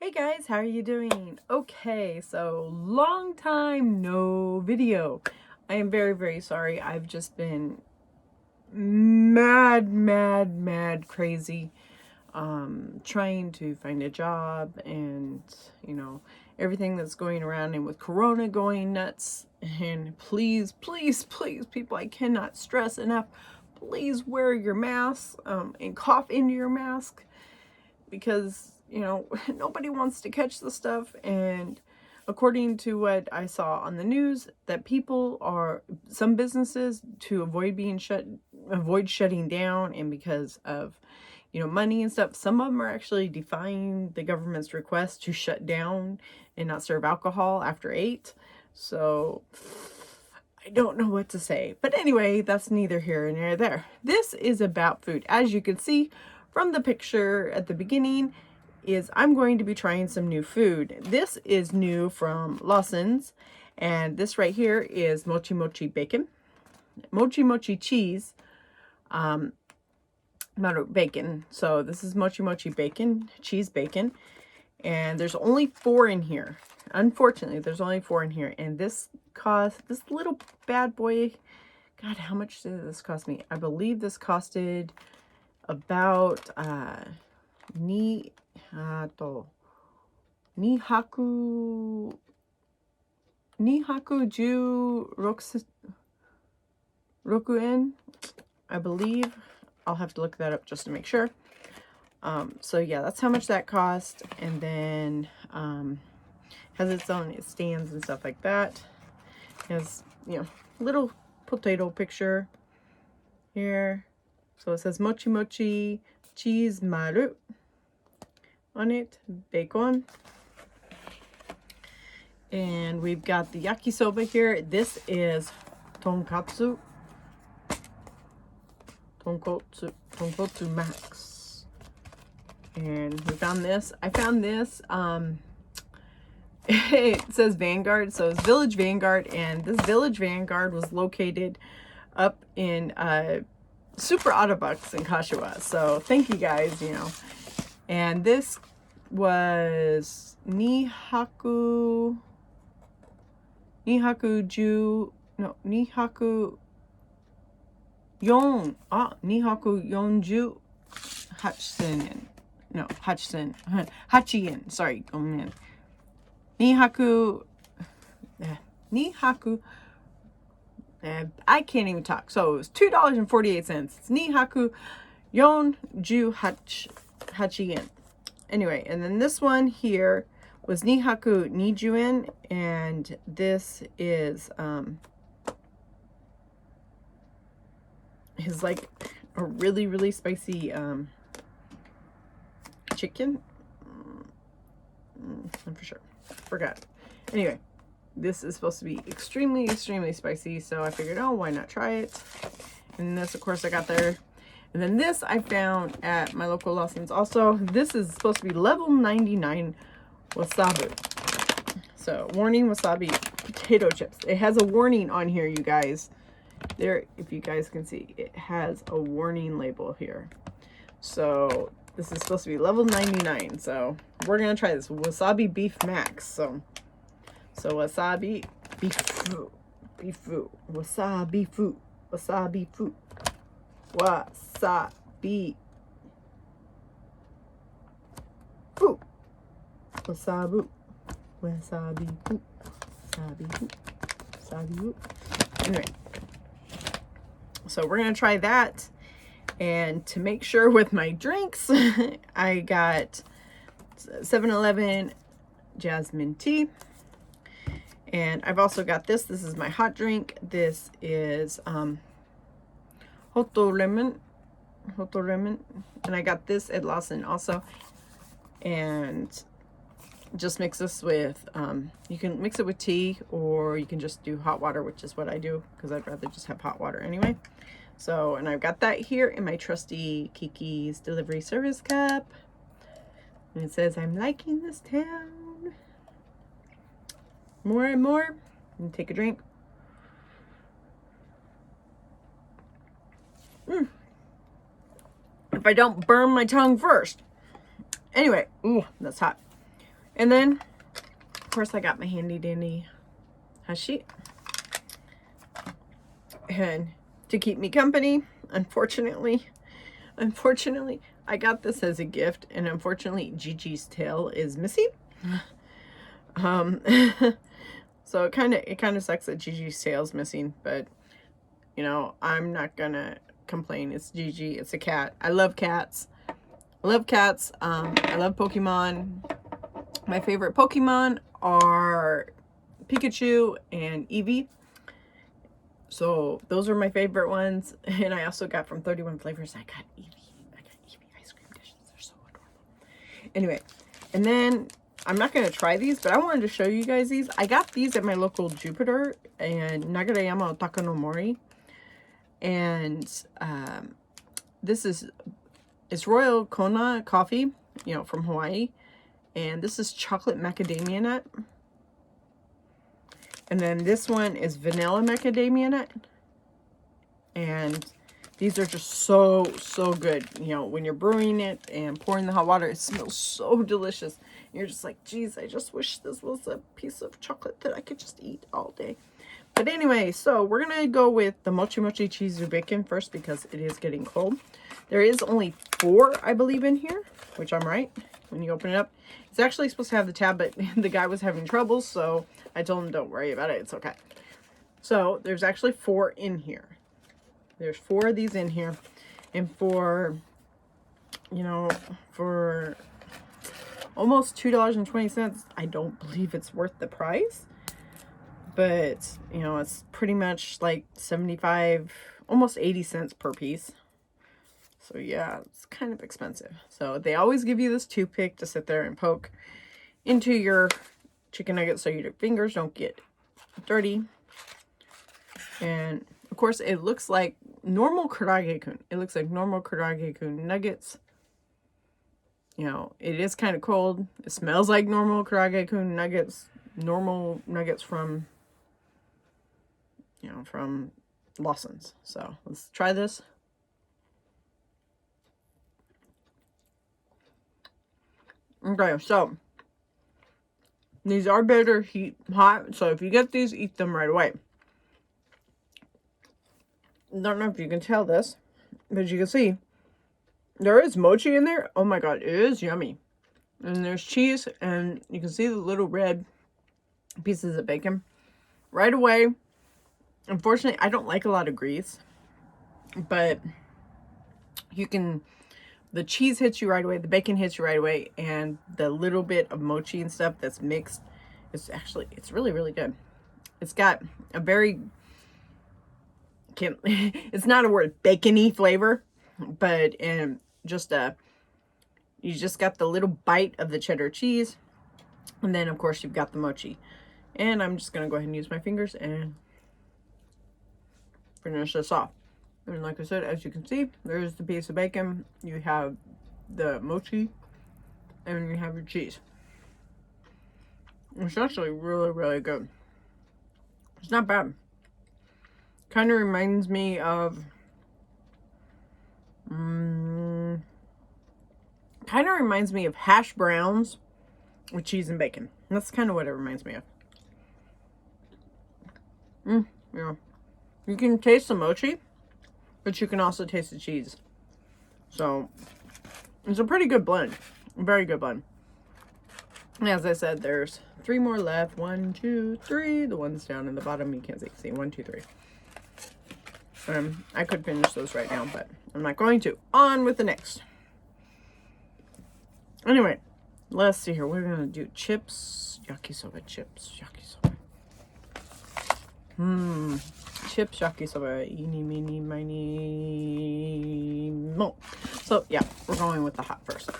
Hey guys, how are you doing? Okay, so long time no video. I am very sorry. I've just been mad crazy trying to find a job and everything that's going around, and with Corona going nuts. And please people, I cannot stress enough, please wear your mask and cough into your mask, because nobody wants to catch the stuff. And according to what I saw on the news, that some businesses, to avoid shutting down, and because of money and stuff, some of them are actually defying the government's request to shut down and not serve alcohol after 8. So I don't know what to say. But anyway, that's neither here nor there. This is about food. As you can see from the picture at the beginning, I'm going to be trying some new food. This is new from Lawson's, and this right here is mochi bacon, mochi cheese, not bacon. So this is mochi bacon, cheese bacon, and there's only 4 in here. Unfortunately, there's only 4 in here, and this little bad boy, God, how much did this cost me? I believe this costed about Roku yen, I believe. I'll have to look that up just to make sure. So yeah, that's how much that cost. And then has its own stands and stuff like that. It has little potato picture here. So it says mochi cheese maru on it, bacon. And we've got the yakisoba here. This is tonkotsu Max. And we found this. I found this. It says Vanguard, so it's Village Vanguard, and this Village Vanguard was located up in Super AutoBacs in Kashiwa. So thank you guys, And this was Nihaku Yonju Hachien. Sorry, Nihaku. I can't even talk. So it was $2.48. It's Nihaku Yonju Hachien. Anyway, and then this one here was Nihaku Nijuin, and this is like a really spicy chicken. I'm for sure. Forgot. Anyway, this is supposed to be extremely spicy, so I figured, oh, why not try it? And this, of course, I got there. And then this I found at my local Lawson's also. This is supposed to be level 99 wasabi. So, warning, wasabi potato chips. It has a warning on here, you guys. There, if you guys can see, it has a warning label here. So, this is supposed to be level 99. So, we're going to try this wasabi beef max. So wasabi beef fu, wasabi fu, wasabi fu, wasabi fu, wasabi fu, wasabi fu, wasabi fu. Anyway, so we're gonna try that, and to make sure with my drinks, I got 7-Eleven jasmine tea. And I've also got this. This is my hot drink. This is Hoto lemon. And I got this at Lawson also. And just mix this with, you can mix it with tea, or you can just do hot water, which is what I do, because I'd rather just have hot water anyway. So, and I've got that here in my trusty Kiki's delivery service cup. And it says, I'm liking this town more and more. And take a drink. If I don't burn my tongue first. Anyway, ooh, that's hot. And then, of course, I got my handy dandy hashi. And to keep me company, unfortunately, I got this as a gift, and unfortunately, Gigi's tail is missing. So it kind of sucks that Gigi's tail's missing, but you know, I'm not gonna complain. It's Gigi. It's a cat. I love cats. I love cats. I love Pokemon. My favorite Pokemon are Pikachu and Eevee. So those are my favorite ones. And I also got from 31 Flavors, I got Eevee ice cream dishes. They're so adorable. Anyway, and then I'm not going to try these, but I wanted to show you guys these. I got these at my local Jupiter and Nagarayama Otaka no Mori. And it's Royal Kona coffee, you know, from Hawaii. And this is chocolate macadamia nut. And then this one is vanilla macadamia nut. And these are just so, so good. You know, when you're brewing it and pouring the hot water, it smells so delicious. You're just like, geez, I just wish this was a piece of chocolate that I could just eat all day. But anyway, so we're going to go with the mochi mochi cheese or bacon first because it is getting cold. There is only 4, I believe, in here, which I'm right. When you open it up, it's actually supposed to have the tab, but the guy was having trouble, so I told him don't worry about it. It's okay. So there's actually 4 in here. There's 4 of these in here, and for, you know, for almost $2.20, I don't believe it's worth the price. But, you know, it's pretty much like 75, almost 80 cents per piece. So yeah, it's kind of expensive. So they always give you this toothpick to sit there and poke into your chicken nuggets so your fingers don't get dirty. And of course, it looks like normal karage-kun. It looks like normal karage-kun nuggets. You know, it is kind of cold. It smells like normal karage-kun nuggets. Normal nuggets from, you know, from Lawson's. So let's try this. Okay, so these are better heat hot. So if you get these, eat them right away. Don't know if you can tell this, but you can see there is mochi in there. Oh my god, it is yummy. And there's cheese, and you can see the little red pieces of bacon right away. Unfortunately, I don't like a lot of grease, but you can, the cheese hits you right away, the bacon hits you right away, and the little bit of mochi and stuff that's mixed, it's really, really good. It's got a very, it's not a word, bacony flavor, but just you just got the little bite of the cheddar cheese, and then of course you've got the mochi. And I'm just gonna go ahead and use my fingers and finish this off. And like I said, as you can see, there's the piece of bacon, you have the mochi, and you have your cheese. It's actually really, really good. It's not bad. Kind of reminds me of hash browns with cheese and bacon. That's kind of what it reminds me of. Yeah. You can taste the mochi, but you can also taste the cheese. So it's a pretty good blend. A very good blend. And as I said, there's 3 more left. 1, 2, 3. The ones down in the bottom you can't see. 1, 2, 3. I could finish those right now, but I'm not going to. On with the next. Anyway, let's see here. We're gonna do chips, yakisoba chips, yakisoba. Chips, yakisoba, eeny, meeny, miny, mo. So yeah, we're going with the hot first.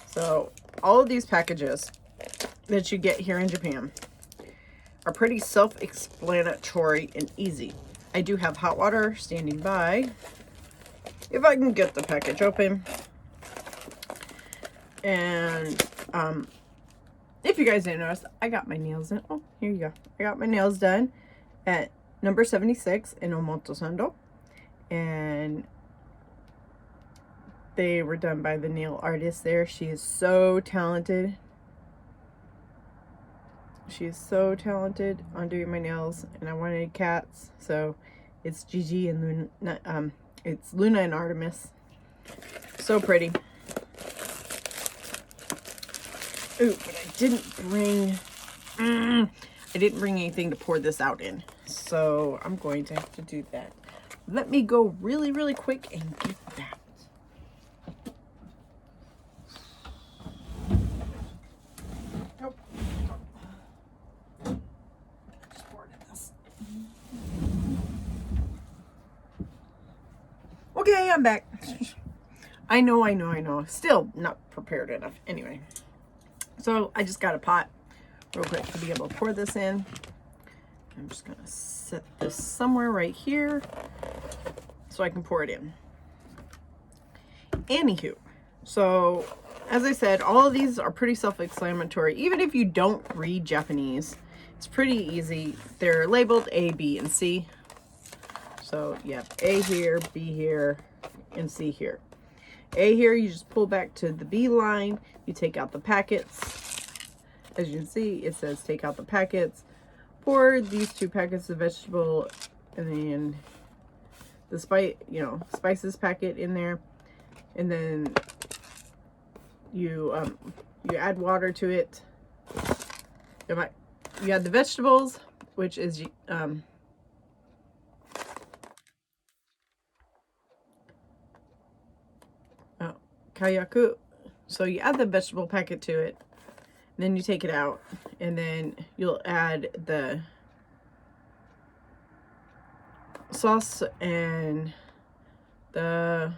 So all of these packages that you get here in Japan are pretty self-explanatory and easy. I do have hot water standing by. If I can get the package open. And if you guys didn't notice, I got my nails done. Oh, here you go. I got my nails done at number 76 in Omotesando. And they were done by the nail artist there. She is so talented. She is so talented on doing my nails, and I wanted cats, so it's Gigi and Luna. It's Luna and Artemis. So pretty. Ooh, but I didn't bring. I didn't bring anything to pour this out in, so I'm going to have to do that. Let me go really, really quick and get that. Nope. Just poured in this. Okay, I'm back. I know. Still not prepared enough. Anyway, so I just got a pot real quick to be able to pour this in. I'm just gonna set this somewhere right here so I can pour it in. Anywho, so as I said, all of these are pretty self-explanatory. Even if you don't read Japanese, it's pretty easy. They're labeled A, B, and C. So you have A here, B here, and C here. A here, you just pull back to the B line, you take out the packets. As you can see, it says take out the packets. Pour these 2 packets of vegetable and then the spices packet in there, and then you add water to it. You add the vegetables, which is kayaku. So you add the vegetable packet to it, then you take it out, and then you'll add the sauce and the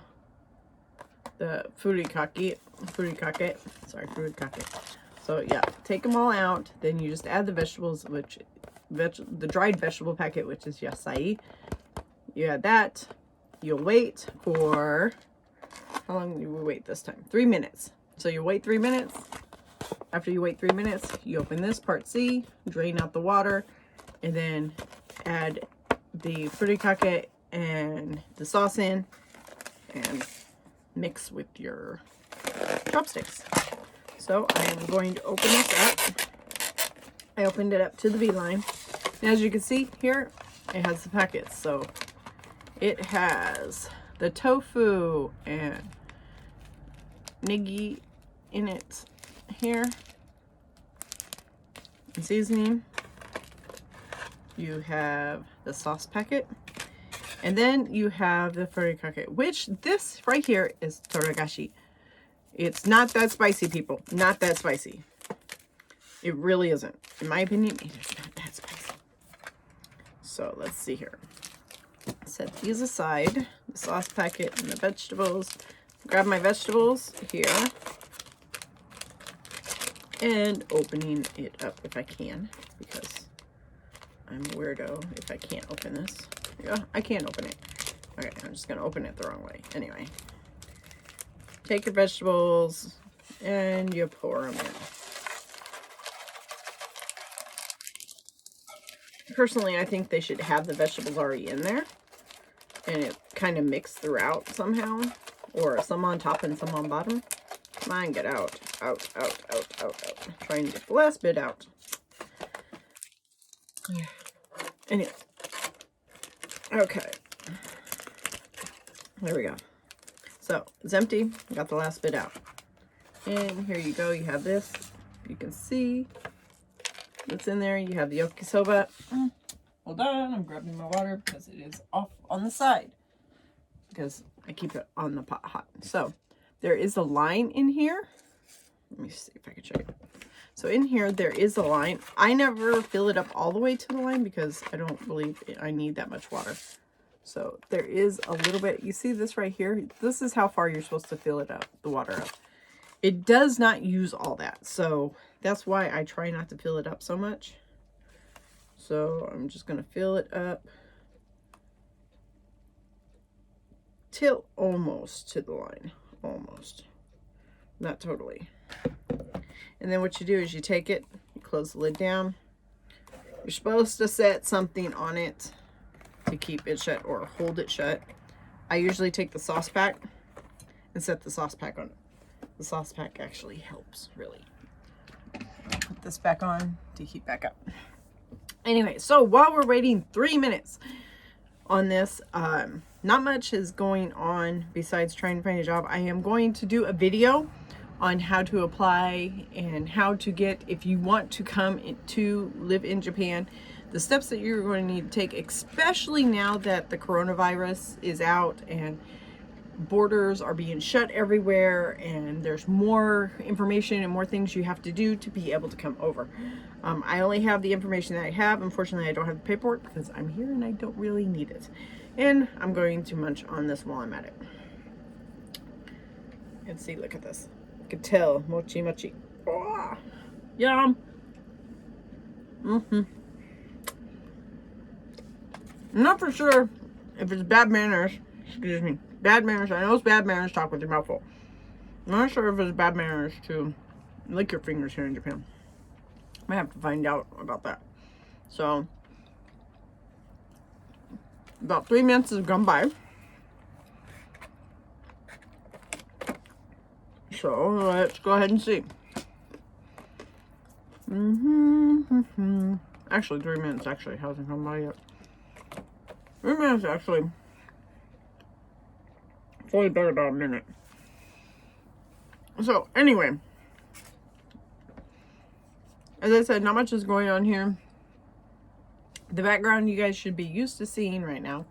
furikake. So yeah, take them all out. Then you just add the vegetables, the dried vegetable packet, which is yasai. You add that. You'll wait for, how long do we wait this time? 3 minutes. So you wait 3 minutes. After you wait 3 minutes, you open this part C, drain out the water, and then add the furikake and the sauce in, and mix with your chopsticks. So I am going to open this up. I opened it up to the V line. And as you can see here, it has the packets. So it has the tofu and nigi in it here, and seasoning. You have the sauce packet, and then you have the furikake, which this right here is toragashi. It's not that spicy, people. Not that spicy. It really isn't. In my opinion, it is not that spicy. So let's see here. Set these aside, the sauce packet and the vegetables. Grab my vegetables here, and opening it up if I can, because I'm a weirdo if I can't open this. Yeah, I can't open it. Okay, I'm just gonna open it the wrong way. Anyway, take your vegetables and you pour them in. Personally, I think they should have the vegetables already in there, and it kind of mixed throughout somehow, or some on top and some on bottom. Come on, get out. Out. Trying to get the last bit out. Anyway. Okay. There we go. So, it's empty. Got the last bit out. And here you go. You have this. You can see what's in there. You have the yakisoba. Hold on. I'm grabbing my water because it is off on the side, because I keep it on the pot hot. So, there is a line in here. Let me see if I can show you. So in here, there is a line. I never fill it up all the way to the line because I don't believe I need that much water. So there is a little bit. You see this right here? This is how far you're supposed to fill it up, the water up. It does not use all that. So that's why I try not to fill it up so much. So I'm just going to fill it up till almost to the line. Almost. Not totally. And then what you do is you take it, you close the lid down. You're supposed to set something on it to keep it shut or hold it shut. I usually take the sauce pack and set the sauce pack on it. The sauce pack actually helps, really. Put put this back on to heat back up. Anyway, so while we're waiting 3 minutes on this, not much is going on besides trying to find a job. I am going to do a video on how to apply and how to get, if you want to come to live in Japan, the steps that you're going to need to take, especially now that the coronavirus is out and borders are being shut everywhere and there's more information and more things you have to do to be able to come over. I only have the information that I have. Unfortunately, I don't have the paperwork because I'm here and I don't really need it. And I'm going to munch on this while I'm at it. And see, look at this. You can tell, mochi mochi. Oh, yum. I'm not for sure if it's bad manners. Excuse me. Bad manners. I know it's bad manners to talk with your mouth full. I'm not sure if it's bad manners to lick your fingers here in Japan. I might have to find out about that. So, about 3 minutes has gone by. So, let's go ahead and see. Actually, 3 minutes actually hasn't come by yet. 3 minutes actually. It's only been about a minute. So, anyway. As I said, not much is going on here. The background you guys should be used to seeing right now.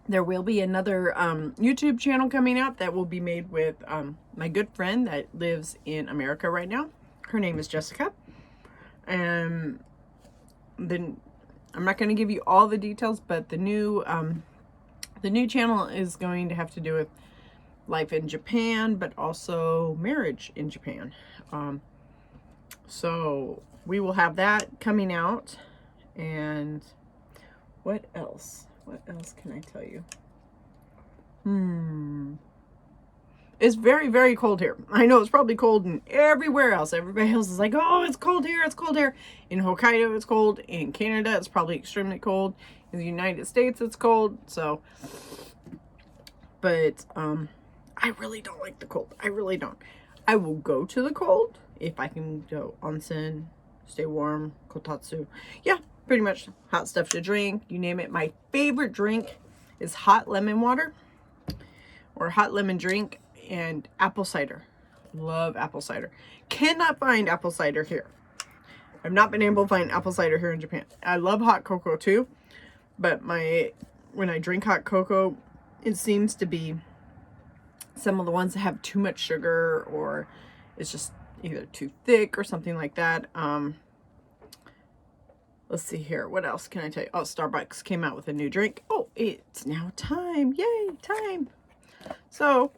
There will be another YouTube channel coming out that will be made with my good friend that lives in America right now. Her name is Jessica. And then I'm not going to give you all the details, but the new channel is going to have to do with life in Japan, but also marriage in Japan. So we will have that coming out. And what else? What else can I tell you? It's very, very cold here. I know it's probably cold in everywhere else. Everybody else is like, oh, it's cold here. It's cold here. In Hokkaido, it's cold. In Canada, it's probably extremely cold. In the United States, it's cold. So, but I really don't like the cold. I really don't. I will go to the cold if I can go onsen, stay warm, kotatsu. Yeah, pretty much hot stuff to drink. You name it. My favorite drink is hot lemon water or hot lemon drink and apple cider. Love apple cider. Cannot find apple cider here. I've not been able to find apple cider here in Japan. I love hot cocoa too, but when I drink hot cocoa, it seems to be some of the ones that have too much sugar or it's just either too thick or something like that. Let's see here. What else can I tell you? Oh, Starbucks came out with a new drink. Oh, it's now time. Yay, time. So,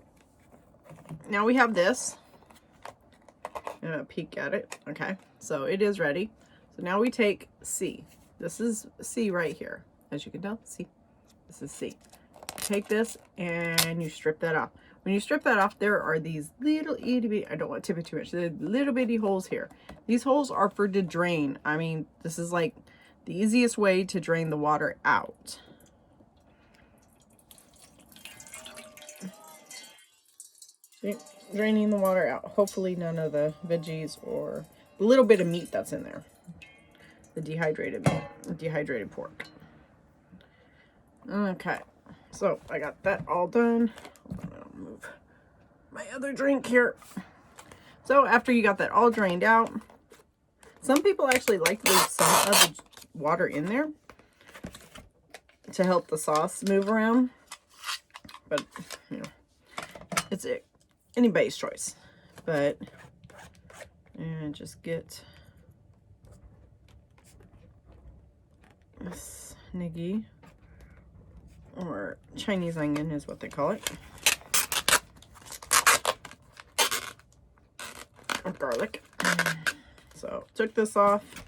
now we have this. I'm gonna peek at it. Okay, so it is ready. So now we take C. This is C right here. As you can tell, C. This is C. Take this and you strip that off. When you strip that off, there are these little itty bitty, I don't want to tip it too much, the little bitty holes here. These holes are for to drain. I mean, this is like the easiest way to drain the water out. See? Draining the water out. Hopefully none of the veggies or the little bit of meat that's in there. The dehydrated pork. Okay. So I got that all done. I'll move my other drink here. So after you got that all drained out, some people actually like to leave some of the water in there to help the sauce move around. But, you know, it's anybody's choice. But, and just get this niggy, or Chinese onion is what they call it. Or garlic. So, took this off.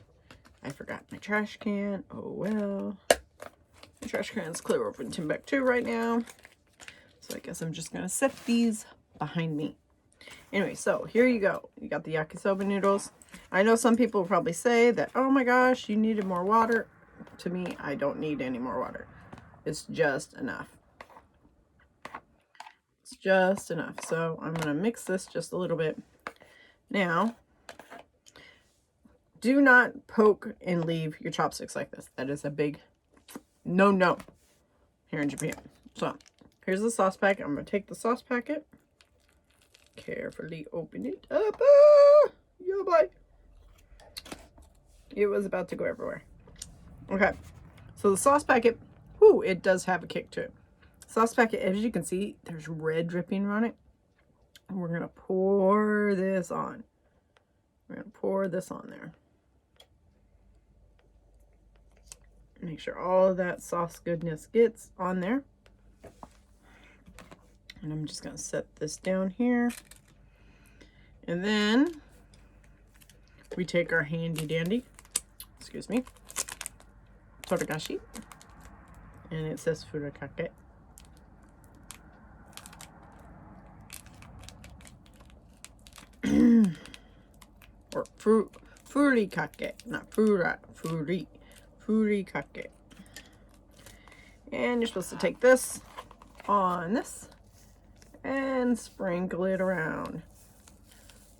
I forgot my trash can. Oh well. My trash can's clear over in Timbuktu right now. So I guess I'm just going to set these behind me. Anyway, so here you go. You got the yakisoba noodles. I know some people will probably say that, oh my gosh, you needed more water. To me, I don't need any more water. It's just enough. It's just enough. So I'm going to mix this just a little bit. Now, do not poke and leave your chopsticks like this. That is a big no here in Japan. So here's the sauce packet. I'm going to take the sauce packet, carefully open it up. Yeah, boy. It was about to go everywhere. Okay, so the sauce packet, whoo, it does have a kick to it. Sauce packet, as you can see, there's red dripping on it. And we're going to pour this on. We're going to pour this on there. Make sure all of that sauce goodness gets on there. And I'm just going to set this down here. And then we take our handy dandy, excuse me, toragashi, and it says furikake. Or furikake, not furikake. And you're supposed to take this on this and sprinkle it around.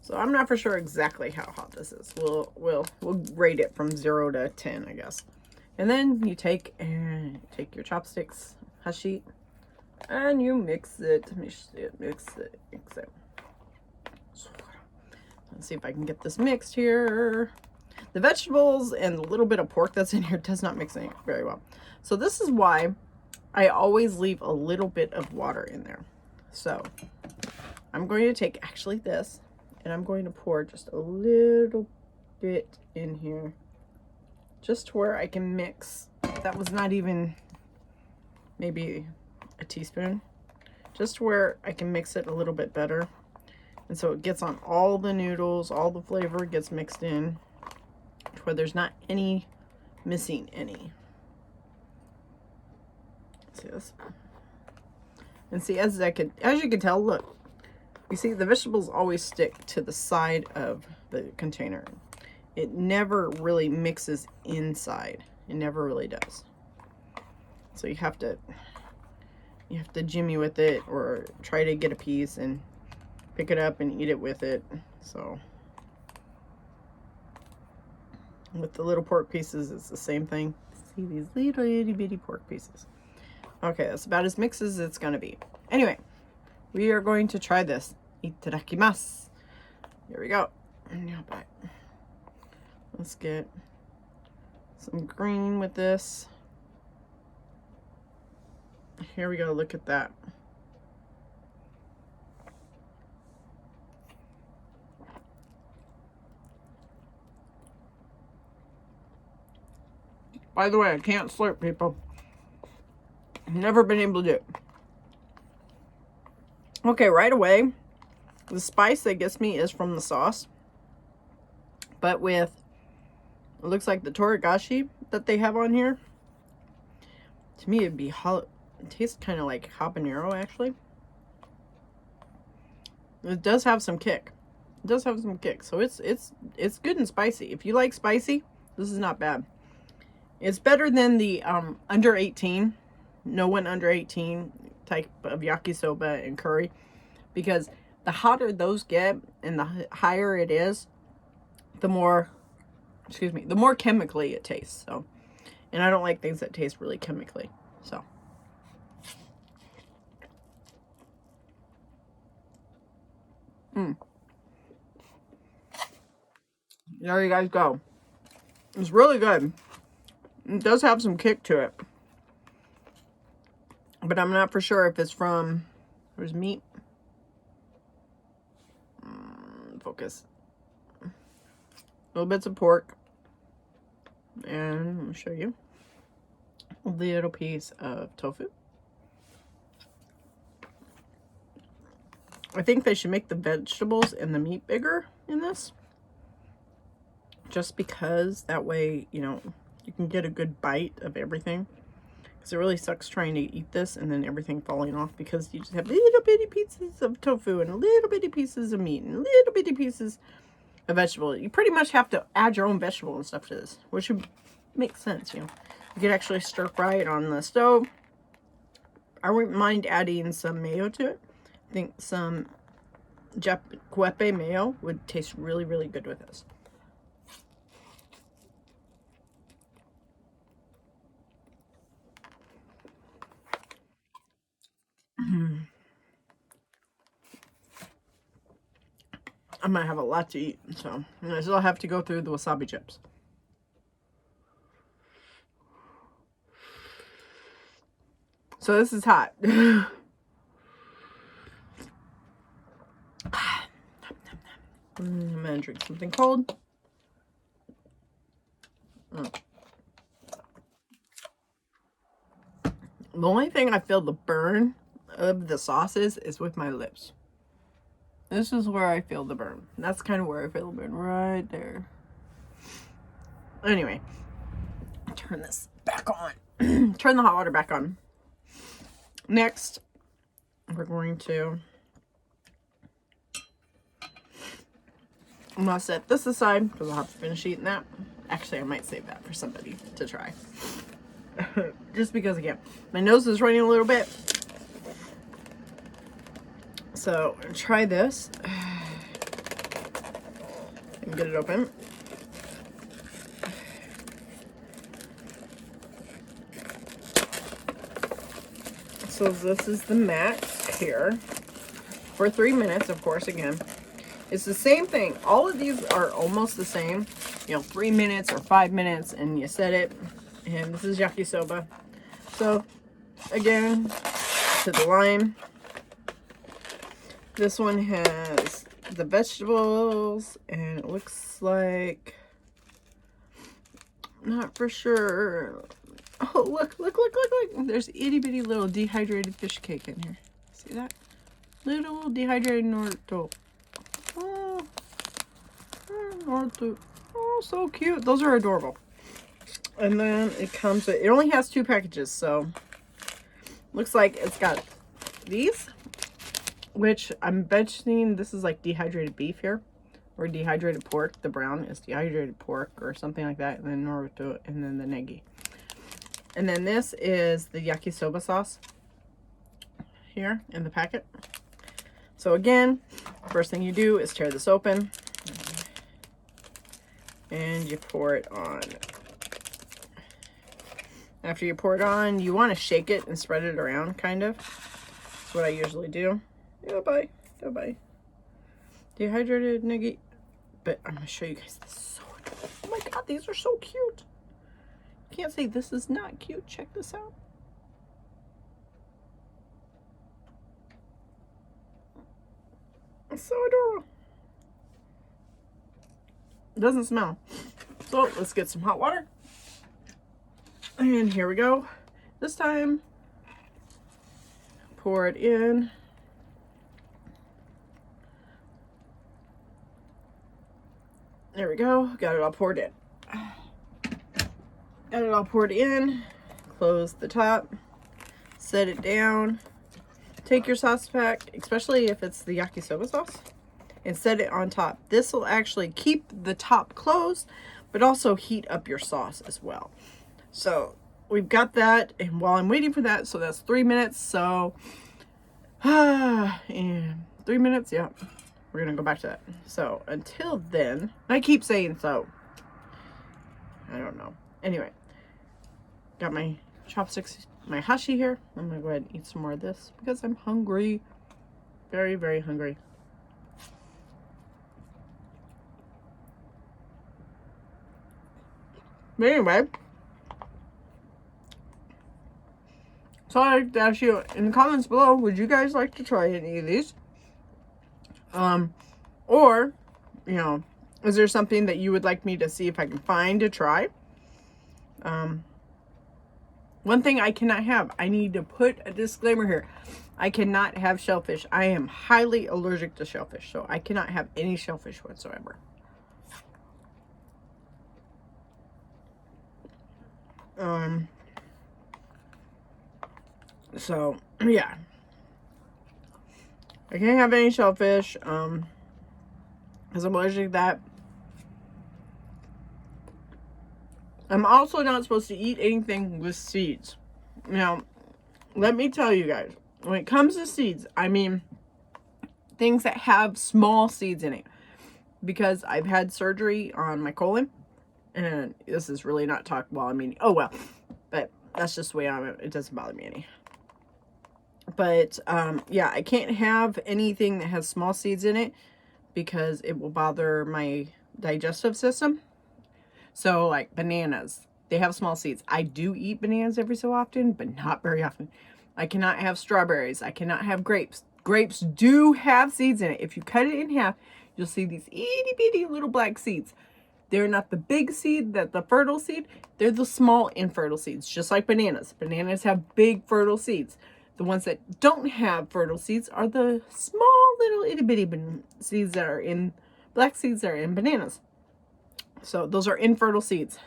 So I'm not for sure exactly how hot this is. We'll rate it from 0 to 10, I guess. And then you take your chopsticks, hashi, and you mix it. Mix it. Let's see if I can get this mixed here. The vegetables and the little bit of pork that's in here does not mix in very well. So this is why I always leave a little bit of water in there. So I'm going to take actually this, and I'm going to pour just a little bit in here, just to where I can mix. That was not even maybe a teaspoon, just to where I can mix it a little bit better. And so it gets on all the noodles, all the flavor gets mixed in, to where there's not any missing any. See this? And see, as you can tell, look, you see the vegetables always stick to the side of the container. It never really mixes inside. It never really does. So you have to jimmy with it, or try to get a piece and pick it up and eat it with it. So with the little pork pieces, it's the same thing. See these little itty bitty pork pieces. Okay, that's about as mixed as it's gonna be. Anyway, we are going to try this. Itadakimasu. Here we go. Let's get some green with this. Here we go. Look at that. By the way, I can't slurp, people. I've never been able to do it. Okay, right away, the spice that gets me is from the sauce. But with, it looks like the toragashi that they have on here, to me it'd be, it tastes kind of like habanero, actually. It does have some kick. It does have some kick. So it's good and spicy. If you like spicy, this is not bad. It's better than the under 18, no one under 18 type of yakisoba and curry, because the hotter those get and the higher it is, the more chemically it tastes. So, and I don't like things that taste really chemically. So, there you guys go. It's really good. It does have some kick to it, but I'm not for sure if it's from, there's meat. Focus. Little bits of pork. And let me show you. A little piece of tofu. I think they should make the vegetables and the meat bigger in this. Just because that way, you know, you can get a good bite of everything. Because it really sucks trying to eat this and then everything falling off, because you just have little bitty pieces of tofu and little bitty pieces of meat and little bitty pieces of vegetable. You pretty much have to add your own vegetable and stuff to this, which would make sense, you know. You could actually stir fry it on the stove. I wouldn't mind adding some mayo to it. think some Kuepe mayo would taste really, really good with this. I might have a lot to eat, so I still have to go through the wasabi chips. So this is hot. I'm gonna drink something cold. The only thing I feel the burn of the sauces is with my lips. This is where I feel the burn. That's kind of where I feel the burn, right there. Anyway, turn this back on. Turn the hot water back on. Next, we're going to, I'm gonna set this aside because I'll have to finish eating that. Actually, I might save that for somebody to try. Just because, again, my nose is running a little bit. So, try this. And get it open. So this is the Max here. For 3 minutes, of course, again. It's the same thing. All of these are almost the same. You know, 3 minutes or 5 minutes, and you set it. And this is yakisoba. So, again, to the lime. This one has the vegetables, and it looks like, not for sure. Oh, look. There's itty bitty little dehydrated fish cake in here. See that? Little dehydrated Naruto. Oh, Naruto. Oh, so cute. Those are adorable. And then it comes with, it only has 2 packages, so looks like it's got these, which I'm betting this is like dehydrated beef here, or dehydrated pork. The brown is dehydrated pork or something like that, and then Naruto, and then the negi. And then this is the yakisoba sauce here in the packet. So again, first thing you do is tear this open, and you pour it on. After you pour it on, you want to shake it and spread it around, kind of. That's what I usually do. Bye. Dehydrated negi. But I'm going to show you guys this. So adorable. Oh my god, these are so cute. Can't say this is not cute. Check this out. It's so adorable. It doesn't smell. So let's get some hot water. And here we go. This time, pour it in. There we go. Got it all poured in. Got it all poured in. Close the top. Set it down. Take your sauce pack, especially if it's the yakisoba sauce, and set it on top. This will actually keep the top closed, but also heat up your sauce as well. So we've got that, and while I'm waiting for that, so that's 3 minutes. So, and 3 minutes, yeah. We're gonna go back to that. So until then, I keep saying so. I don't know. Anyway, got my chopsticks, my hashi here. I'm gonna go ahead and eat some more of this because I'm hungry. Very, very hungry. But anyway, so I'd like to ask you in the comments below, would you guys like to try any of these? Or, you know, is there something that you would like me to see if I can find to try? One thing I cannot have, I need to put a disclaimer here. I cannot have shellfish. I am highly allergic to shellfish, so I cannot have any shellfish whatsoever. So, yeah. I can't have any shellfish, because I'm allergic to that. I'm also not supposed to eat anything with seeds. Now, let me tell you guys, when it comes to seeds, I mean, things that have small seeds in it, because I've had surgery on my colon, and this is really not talk well. I mean, oh well, but that's just the way I'm. It doesn't bother me any. But yeah, I can't have anything that has small seeds in it because it will bother my digestive system. So like bananas, they have small seeds. I do eat bananas every so often, but not very often. I cannot have strawberries. I cannot have grapes. Grapes do have seeds in it. If you cut it in half, you'll see these itty bitty little black seeds. They're not the big seed, that the fertile seed. They're the small infertile seeds, just like bananas. Bananas have big fertile seeds. The ones that don't have fertile seeds are the small little itty bitty seeds that are in, black seeds that are in bananas. So those are infertile seeds.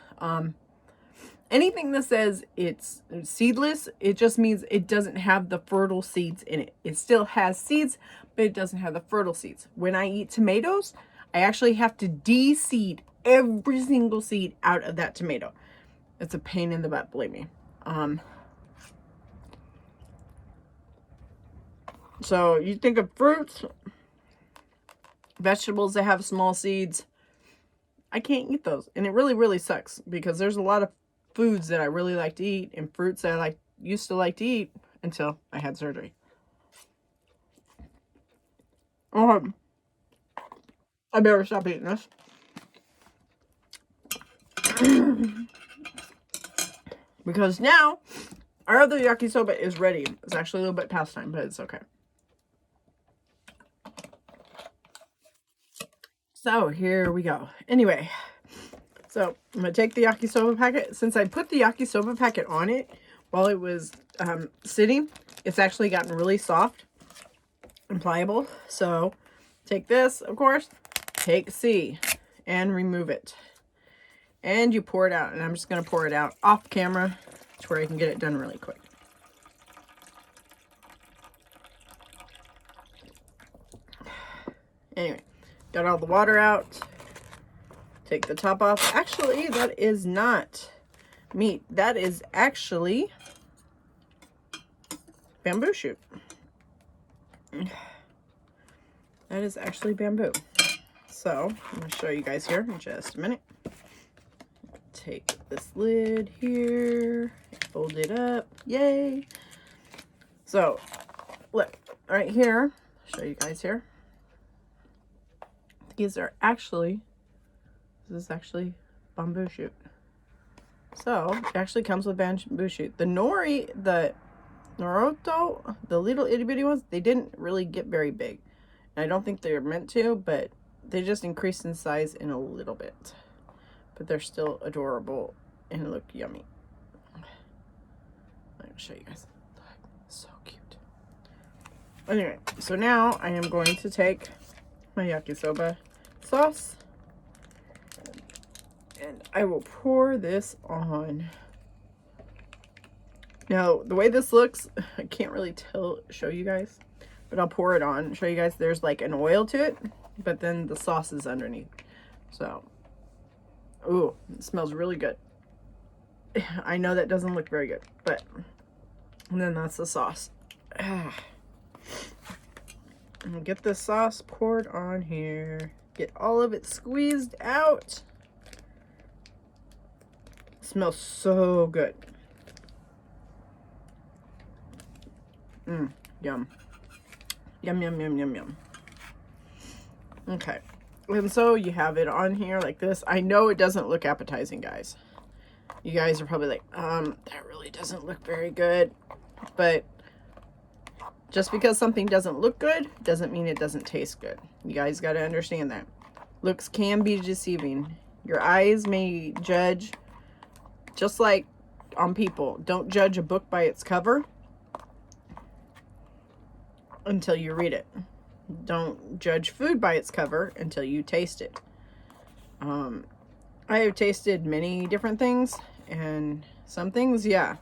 Anything that says it's seedless, it just means it doesn't have the fertile seeds in it. It still has seeds, but it doesn't have the fertile seeds. When I eat tomatoes, I actually have to de-seed every single seed out of that tomato. It's a pain in the butt, believe me. So you think of fruits, vegetables that have small seeds, I can't eat those. And it really, really sucks because there's a lot of foods that I really like to eat and fruits that I used to like to eat until I had surgery. I better stop eating this. Because now our other yakisoba is ready. It's actually a little bit past time, but it's okay. So here we go. Anyway, so I'm going to take the yakisoba packet. Since I put the yakisoba packet on it while it was sitting, it's actually gotten really soft and pliable. So take this, of course, take C and remove it. And you pour it out. And I'm just going to pour it out off camera to where I can get it done really quick. Anyway, got all the water out. Take the top off. Actually, that is not meat. That is actually bamboo shoot. That is actually bamboo. So, I'm going to show you guys here in just a minute. Take this lid here, fold it up. Yay! So, look, right here, I'll show you guys here. These are actually, this is actually bamboo shoot. So, it actually comes with bamboo shoot. The nori, the Naruto, the little itty bitty ones, they didn't really get very big. And I don't think they're meant to, but they just increased in size in a little bit. But they're still adorable and look yummy. Let me show you guys. So cute. Anyway, so now I am going to take my yakisoba sauce and I will pour this on. Now, the way this looks, I can't really show you guys, but I'll pour it on, show you guys. There's like an oil to it, but then the sauce is underneath. So, ooh, it smells really good. I know that doesn't look very good, but, and then that's the sauce. And get this sauce poured on here. Get all of it squeezed out. It smells so good. Yum. Yum, yum, yum, yum, yum. Okay. And so you have it on here like this. I know it doesn't look appetizing, guys. You guys are probably like, that really doesn't look very good. But just because something doesn't look good doesn't mean it doesn't taste good. You guys got to understand that. Looks can be deceiving. Your eyes may judge, just like on people. Don't judge a book by its cover until you read it. Don't judge food by its cover until you taste it. I have tasted many different things, and some things, yeah.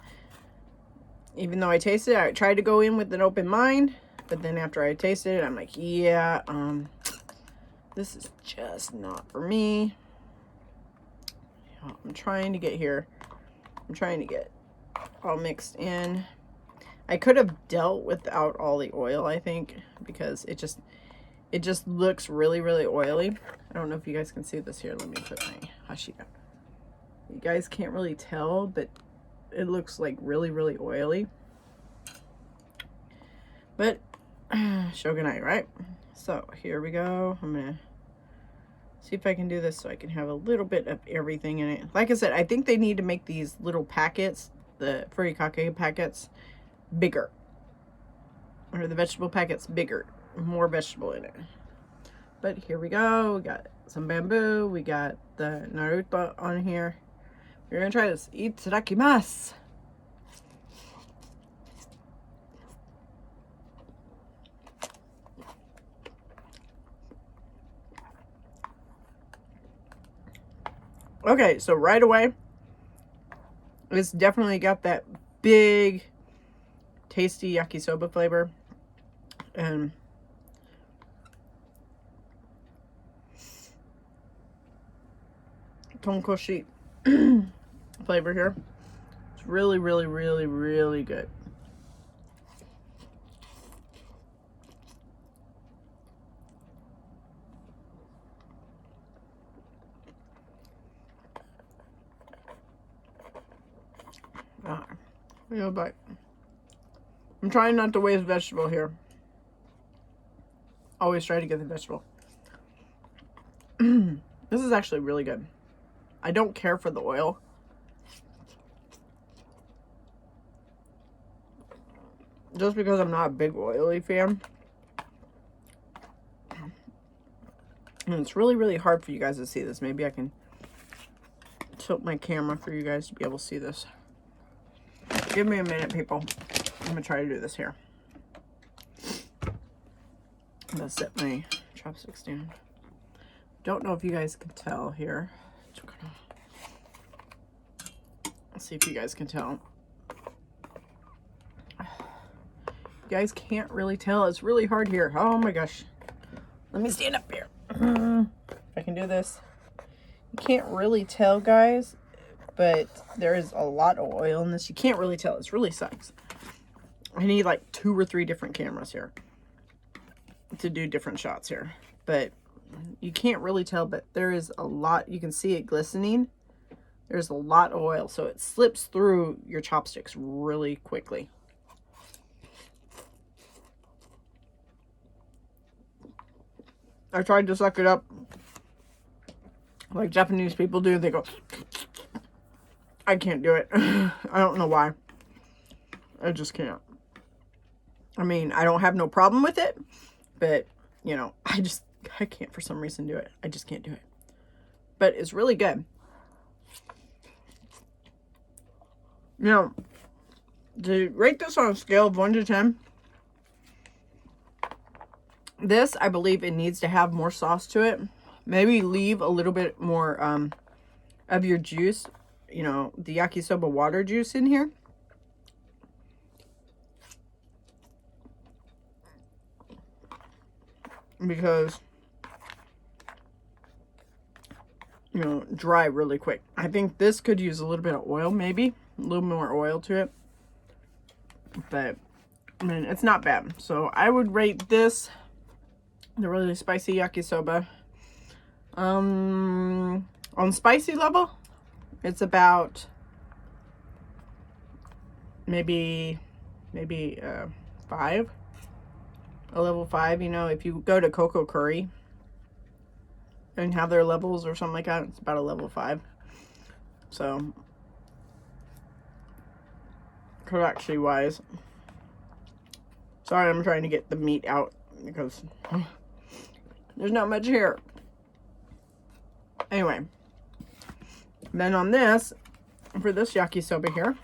Even though I tasted it, I tried to go in with an open mind, but then after I tasted it, I'm like, yeah, this is just not for me. I'm trying to get here. I'm trying to get all mixed in. I could have dealt without all the oil, I think, because it just, it just looks really, really oily. I don't know if you guys can see this here. Let me put my Kashiwa. You guys can't really tell, but it looks like really, really oily. But shogunai, right? So here we go. I'm gonna see if I can do this so I can have a little bit of everything in it. Like I said, I think they need to make these little packets, the furikake packets, bigger. Or the vegetable packets bigger. More vegetable in it. But here we go. We got some bamboo. We got the Naruto on here. We're gonna try this. Itadakimasu. Okay, so right away, it's definitely got that big, tasty yakisoba flavor. And tonkoshi flavor here. It's really, really, really, really good. Yeah, but I'm trying not to waste vegetable here. Always try to get the vegetable. This is actually really good. I don't care for the oil. Just because I'm not a big oily fan. And it's really, really hard for you guys to see this. Maybe I can tilt my camera for you guys to be able to see this. Give me a minute, people. I'm going to try to do this here. I'm going to set my chopsticks down. Don't know if you guys can tell here. Let's see if you guys can tell. You guys can't really tell. It's really hard here. Oh my gosh. Let me stand up here. If I can do this. You can't really tell, guys. But there is a lot of oil in this. You can't really tell. It really sucks. I need like 2 or 3 different cameras here to do different shots here. But you can't really tell, but there is a lot. You can see it glistening. There's a lot of oil, so it slips through your chopsticks really quickly. I tried to suck it up like Japanese people do. They go... I can't do it. I don't know why. I just can't. I mean, I don't have no problem with it, but, you know, I can't for some reason do it. I just can't do it. But it's really good. You know, to rate this on a scale of 1 to 10, this, I believe it needs to have more sauce to it. Maybe leave a little bit more of your juice, you know, the yakisoba water juice in here. Because, you know, dry really quick. I think this could use a little bit of oil, maybe. A little more oil to it. But, I mean, it's not bad. So, I would rate this, the really spicy yakisoba. On spicy level, it's about maybe 5. A level 5, you know, if you go to Coco Curry and have their levels or something like that, it's about a level 5. So, Karachi wise. Sorry, I'm trying to get the meat out because there's not much here. Anyway, then on this, for this yakisoba here,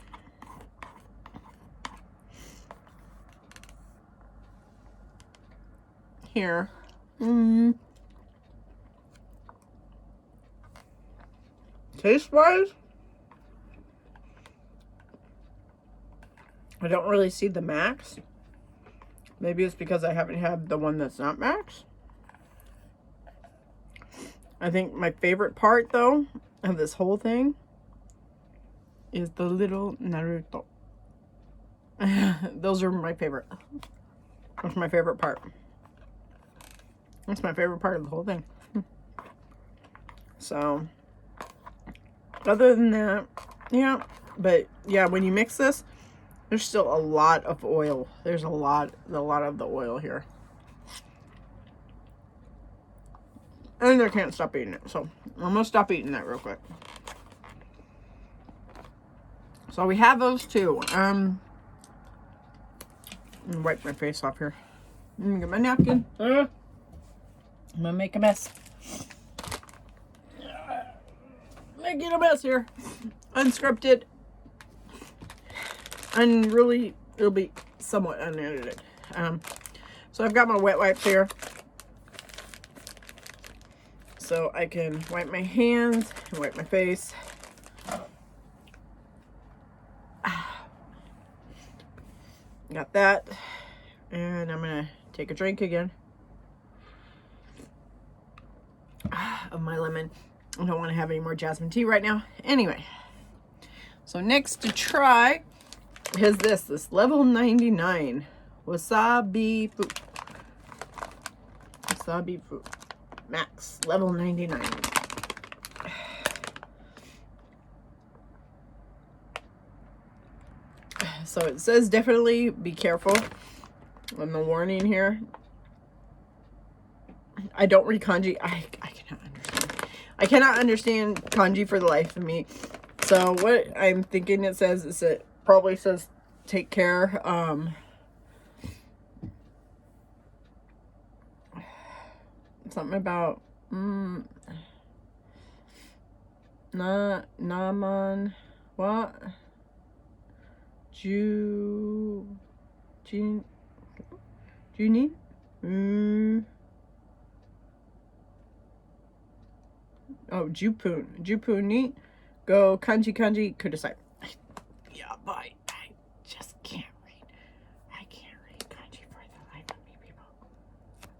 taste wise, I don't really see the max. Maybe it's because I haven't had the one that's not max. I think my favorite part, though, of this whole thing is the little Naruto. Those are my favorite. That's my favorite part. That's my favorite part of the whole thing. So, other than that, yeah. But yeah, when you mix this, there's still a lot of oil. There's a lot of the oil here. And I can't stop eating it. So, I'm gonna stop eating that real quick. So we have those two. I'm gonna wipe my face off here. I'm gonna get my napkin. I'm gonna make a mess. Making a mess here. Unscripted. And really, it'll be somewhat unedited. So I've got my wet wipes here. So I can wipe my hands and wipe my face. Got that. And I'm going to take a drink again of my lemon. I don't want to have any more jasmine tea right now. Anyway. So next to try is this level 99 wasabi food. Wasabi food. Max. Level 99. So it says definitely be careful on the warning here. I don't read kanji. I cannot understand. I cannot understand kanji for the life of me. So what I'm thinking it says is it probably says take care. Something about naman what? Junin? Oh, Jupun ni go kanji kudasai. Yeah, but I just can't read. I can't read kanji for the life of me, people.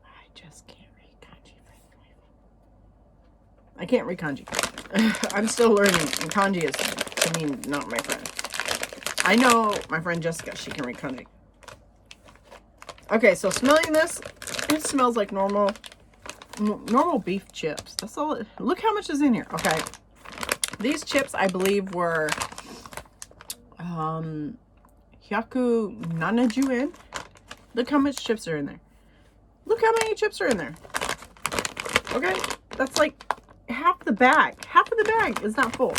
I just can't read kanji for the life of me. I can't read kanji. I'm still learning, and kanji is, to me, not my friend. I know my friend Jessica, she can read kanji. Okay, so smelling this, it smells like normal beef chips. That's all. Look how much is in here. Okay. These chips, I believe, were 170 yen. Look how much chips are in there. Look how many chips are in there. Okay? That's like half the bag. Half of the bag is not full.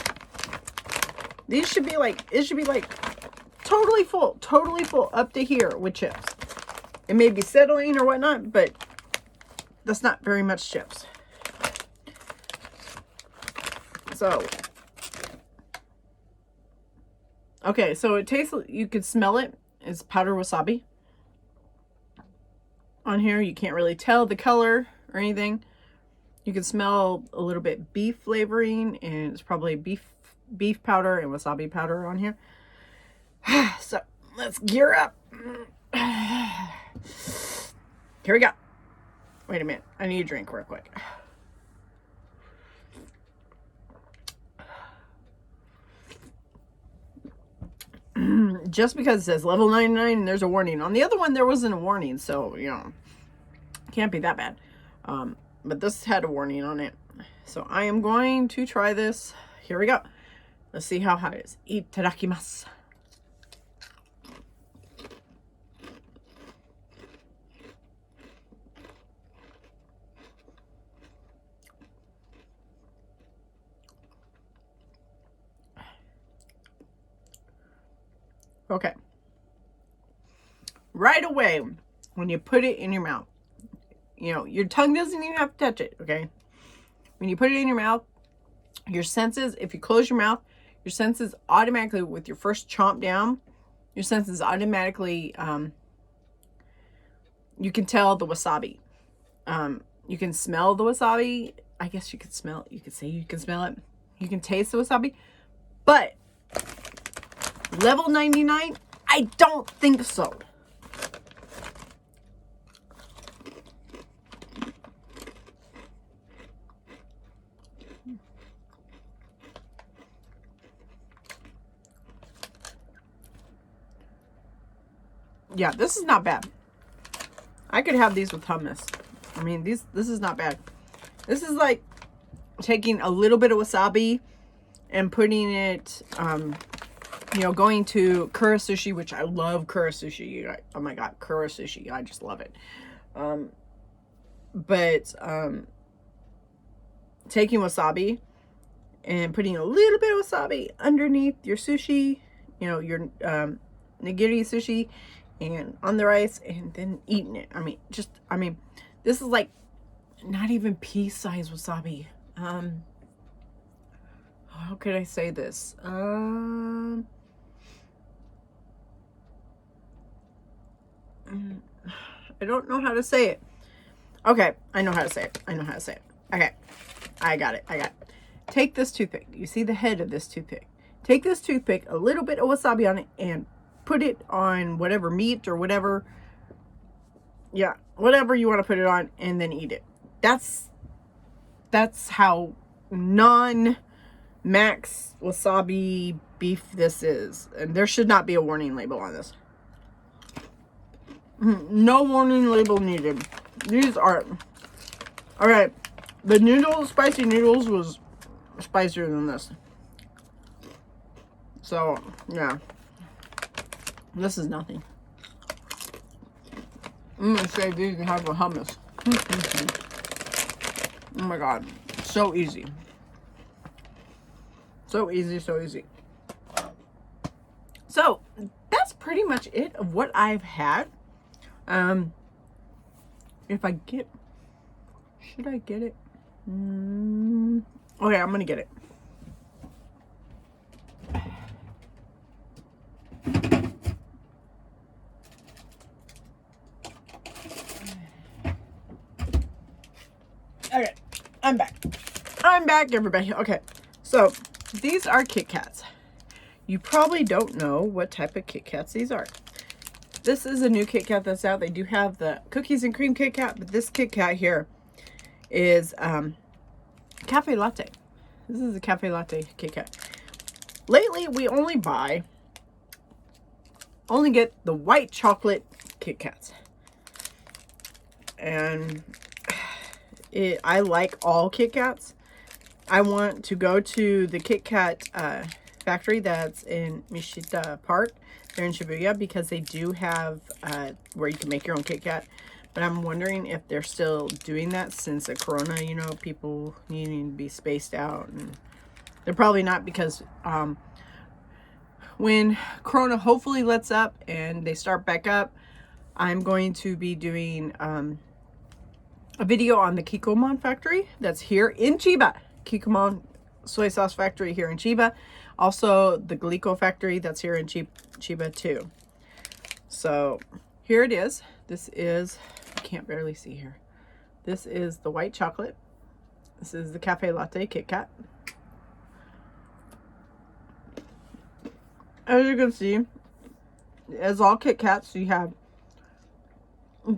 These should be like, it should be like totally full up to here with chips. It may be settling or whatnot, but that's not very much chips. So, okay, so it tastes, you could smell it. It's powdered wasabi. On here, you can't really tell the color or anything. You can smell a little bit beef flavoring, and it's probably beef powder and wasabi powder on here. So, let's gear up. Here we go. Wait a minute. I need a drink real quick. Just because it says level 99 and there's a warning. On the other one, there wasn't a warning. So, you know, can't be that bad. But this had a warning on it. So, I am going to try this. Here we go. Let's see how hot it is. Itadakimasu. Okay. Right away, when you put it in your mouth, you know, your tongue doesn't even have to touch it, okay? When you put it in your mouth, your senses, if you close your mouth, your senses automatically, with your first chomp down, your senses automatically, you can tell the wasabi. You can smell the wasabi. I guess you could smell, you could say you can smell it. You can taste the wasabi. But level 99, I don't think so. Yeah, this is not bad. I could have these with hummus. I mean, this is not bad. This is like taking a little bit of wasabi and putting it, you know, going to kura sushi, which I love kura sushi. Oh my God, kura sushi. I just love it. Taking wasabi and putting a little bit of wasabi underneath your sushi, you know, your nigiri sushi, and on the rice, and then eating it. I mean, this is like not even pea-sized wasabi. How could I say this? I don't know how to say it. Okay, I know how to say it. Okay, I got it. Take this toothpick. You see the head of this toothpick. Take this toothpick, a little bit of wasabi on it, and put it on whatever meat or whatever. Yeah, whatever you want to put it on, and then eat it. That's how non-max wasabi beef this is. And there should not be a warning label on this. No warning label needed. These are... Alright. The noodles, spicy noodles, was spicier than this. So, yeah. This is nothing. I'm going to say these can have a hummus. Oh my God. So easy. So easy. So, that's pretty much it of what I've had. If I get... Should I get it? Okay, I'm going to get it. Okay, I'm back. Everybody. Okay, so these are Kit Kats. You probably don't know what type of Kit Kats these are. This is a new Kit Kat that's out. They do have the cookies and cream Kit Kat, but this Kit Kat here is cafe latte. This is a cafe latte Kit Kat. Lately, we only get the white chocolate Kit Kats. And I like all Kit Kats. I want to go to the Kit Kat factory that's in Mishita Park. They're in Shibuya because they do have where you can make your own Kit Kat. But I'm wondering if they're still doing that since the corona, you know, people needing to be spaced out. And they're probably not because when corona hopefully lets up and they start back up, I'm going to be doing a video on the Kikkoman factory that's here in Chiba. Kikkoman soy sauce factory here in Chiba. Also the Glico factory that's here in Chiba too. So here it is. This is, I can't barely see here. This is the white chocolate. This is the cafe latte Kit Kat. As you can see, as all Kit Kats, you have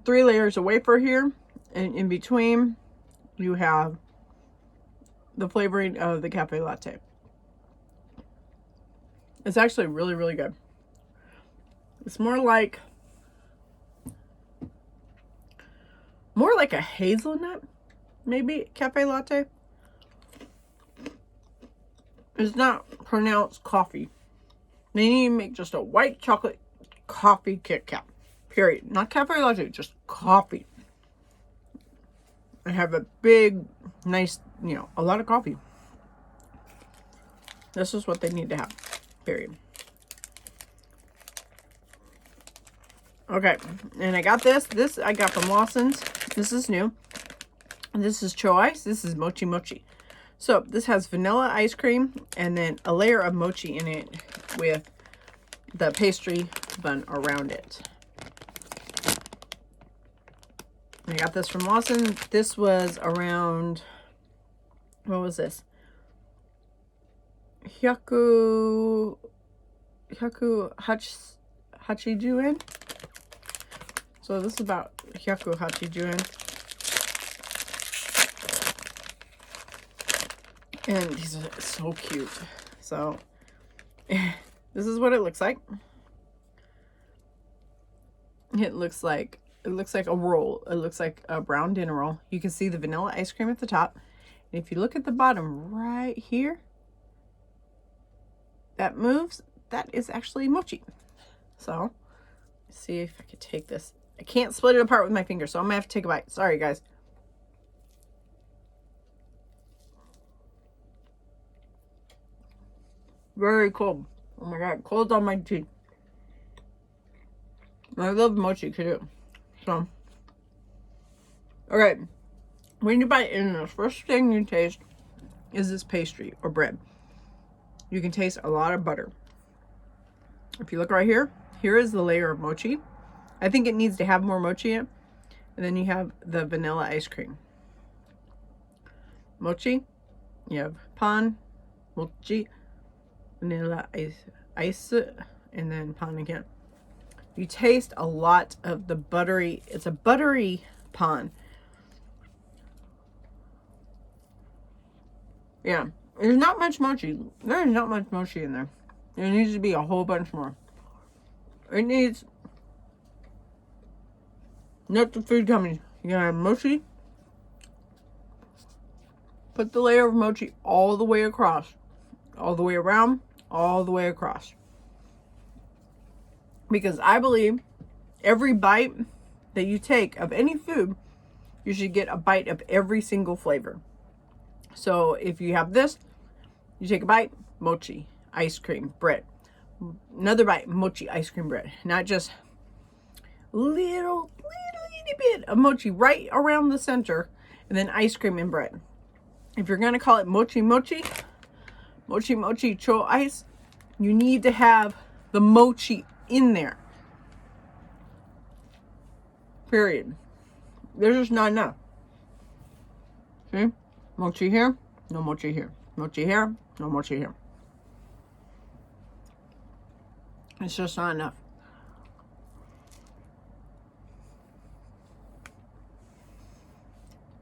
3 layers of wafer here, and in between you have the flavoring of the cafe latte. It's actually really, really good. It's more like a hazelnut, maybe, cafe latte. It's not pronounced coffee. They need to make just a white chocolate coffee Kit Kat. Period. Not cafe latte, just coffee. I have a big, nice, you know, a lot of coffee. This is what they need to have. Period. Okay, and I got this. This I got from Lawson's. This is new. And this is cho ice. This is mochi mochi. So this has vanilla ice cream and then a layer of mochi in it with the pastry bun around it. I got this from Lawson. This was around, what was this? Hyaku hachiju yen. So this is about hyaku hachiju yen. And these are so cute. So this is what it looks like. It looks like It looks like a roll. It looks like a brown dinner roll. You can see the vanilla ice cream at the top. And if you look at the bottom right here, that moves. That is actually mochi. So, let's see if I could take this. I can't split it apart with my finger, so I'm gonna have to take a bite. Sorry, guys. Very cold. Oh my god, cold on my teeth. I love mochi too. So, alright. When you bite in this, first thing you taste is this pastry or bread. You can taste a lot of butter. If you look right here, here is the layer of mochi. I think it needs to have more mochi in it. And then you have the vanilla ice cream. Mochi, you have pan, mochi, vanilla ice, and then pan again. You taste a lot of the buttery, it's a buttery pan. Yeah, there's not much mochi. There's not much mochi in there. There needs to be a whole bunch more. It needs, not the food company. You gotta have mochi. Put the layer of mochi all the way across. All the way around, all the way across. Because I believe every bite that you take of any food, you should get a bite of every single flavor. So if you have this, you take a bite, mochi, ice cream, bread. Another bite, mochi, ice cream, bread. Not just little itty bit of mochi right around the center, and then ice cream and bread. If you're gonna call it mochi mochi cho ice, you need to have the mochi in there. Period. There's just not enough. See? Mochi here, no mochi here. Mochi here, no mochi here. It's just not enough.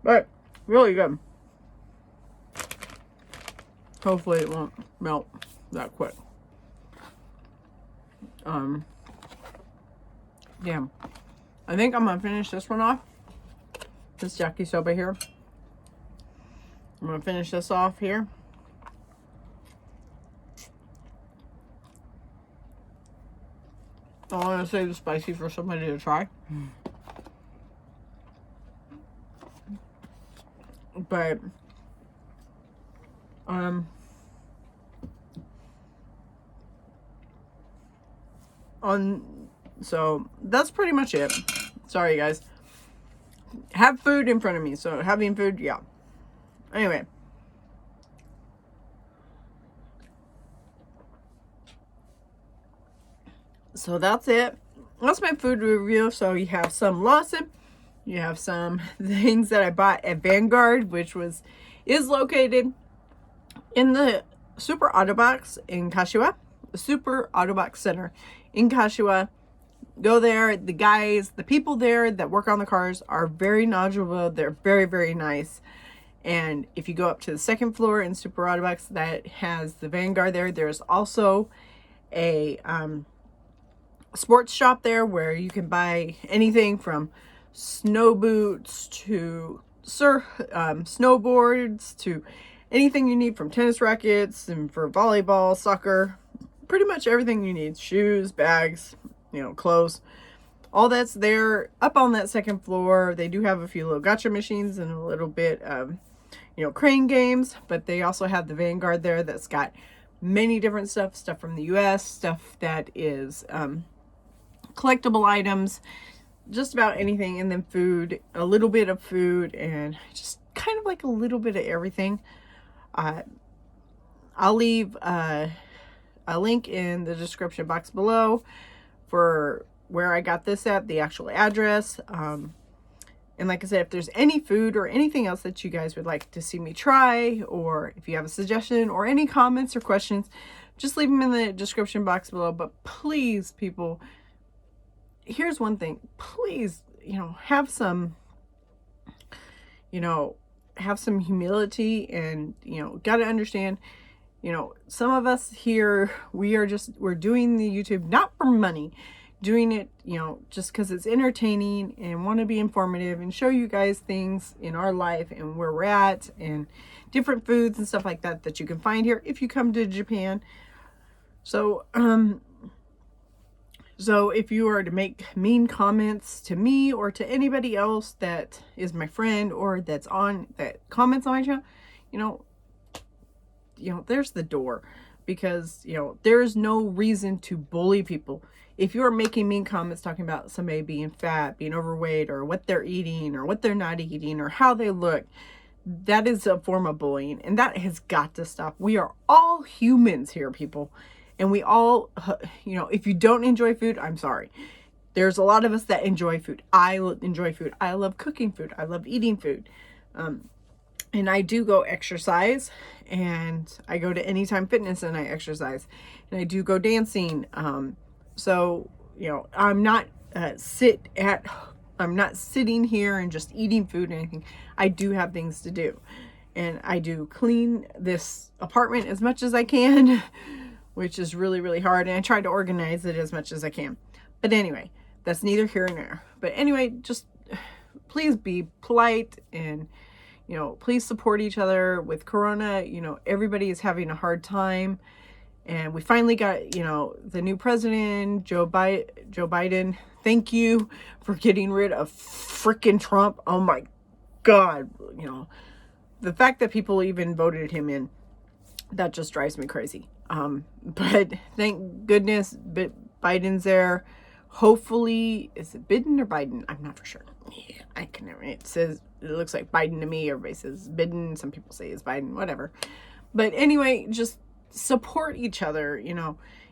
But really good. Hopefully it won't melt that quick. Yeah. I think I'm gonna finish this one off. This yakisoba here. I'm gonna finish this off here. I want to save the spicy for somebody to try. But so that's pretty much it. Sorry guys. Have food in front of me, so having food, yeah. Anyway. So that's it. That's my food review. So you have some Lawson. You have some things that I bought at Vanguard, which is located in the Super AutoBacs in Kashiwa. The Super AutoBacs Center in Kashiwa. Go there. The people there that work on the cars are very knowledgeable. They're very, very nice. And if you go up to the second floor in Super AutoBacs that has the Vanguard there, there's also a sports shop there where you can buy anything from snow boots to snowboards to anything you need, from tennis rackets and for volleyball, soccer, pretty much everything you need. Shoes, bags, clothes. All that's there up on that second floor. They do have a few little gotcha machines and a little bit of, crane games, but they also have the Vanguard there that's got many different stuff from the US, stuff that is collectible items, just about anything, and then food, a little bit of food, and just kind of like a little bit of everything. I'll leave a link in the description box below for where I got this at, the actual address. And like I said, if there's any food or anything else that you guys would like to see me try, or if you have a suggestion or any comments or questions, just leave them in the description box below. But please, people, here's one thing. Please, have some humility, and, got to understand, some of us here, we're doing the YouTube not for money, doing it, just because it's entertaining and want to be informative and show you guys things in our life and where we're at and different foods and stuff like that you can find here if you come to Japan. So, so if you are to make mean comments to me or to anybody else that is my friend or that comments on my channel, there's the door, because, there's no reason to bully people. If you're making mean comments talking about somebody being fat, being overweight, or what they're eating or what they're not eating or how they look, that is a form of bullying, and that has got to stop. We are all humans here, people. And we all, if you don't enjoy food, I'm sorry. There's a lot of us that enjoy food. I enjoy food. I love cooking food. I love eating food. And I do go exercise, and I go to Anytime Fitness and I exercise, and I do go dancing. So, I'm not sitting here and just eating food or anything. I do have things to do, and I do clean this apartment as much as I can, which is really, really hard. And I try to organize it as much as I can. But anyway, that's neither here nor there. But anyway, just please be polite and, please support each other with Corona. Everybody is having a hard time. And we finally got, the new president, Joe Biden. Thank you for getting rid of frickin' Trump. Oh my God. The fact that people even voted him in, that just drives me crazy. But thank goodness Biden's there. Hopefully, is it Biden or Biden? I'm not for sure. Yeah, it looks like Biden to me. Everybody says Biden. Some people say it's Biden, whatever. But anyway, just support each other.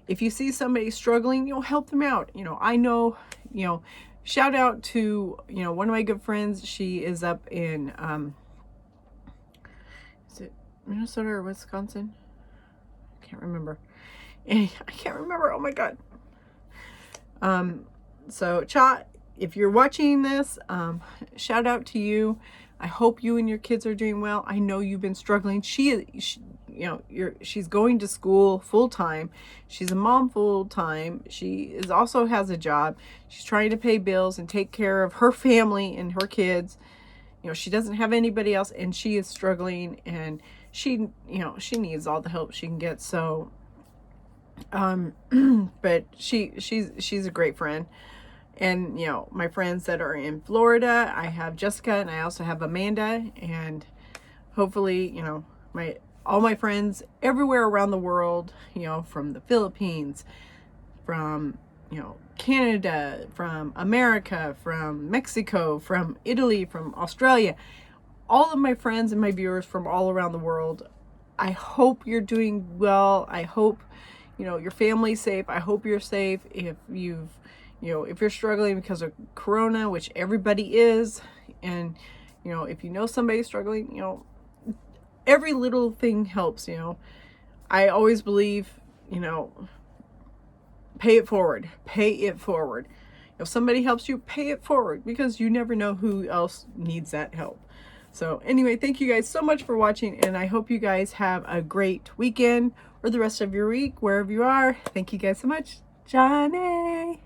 If you see somebody struggling, help them out. I know, shout out to, one of my good friends. She is up in, is it Minnesota or Wisconsin? Can't remember. I can't remember. Oh my God. So Cha, if you're watching this, shout out to you. I hope you and your kids are doing well. I know you've been struggling. She's going to school full time. She's a mom full time. She also has a job. She's trying to pay bills and take care of her family and her kids. She doesn't have anybody else, and she is struggling, and she needs all the help she can get. So, but she's a great friend. And, my friends that are in Florida, I have Jessica and I also have Amanda, and hopefully, all my friends everywhere around the world, from the Philippines, from, Canada, from America, from Mexico, from Italy, from Australia, all of my friends and my viewers from all around the world, I hope you're doing well. I hope, your family's safe. I hope you're safe. If if you're struggling because of Corona, which everybody is, and, if somebody's struggling, every little thing helps. I always believe, pay it forward. Pay it forward. If somebody helps you, pay it forward, because you never know who else needs that help. So anyway, thank you guys so much for watching, and I hope you guys have a great weekend or the rest of your week, wherever you are. Thank you guys so much. Johnny.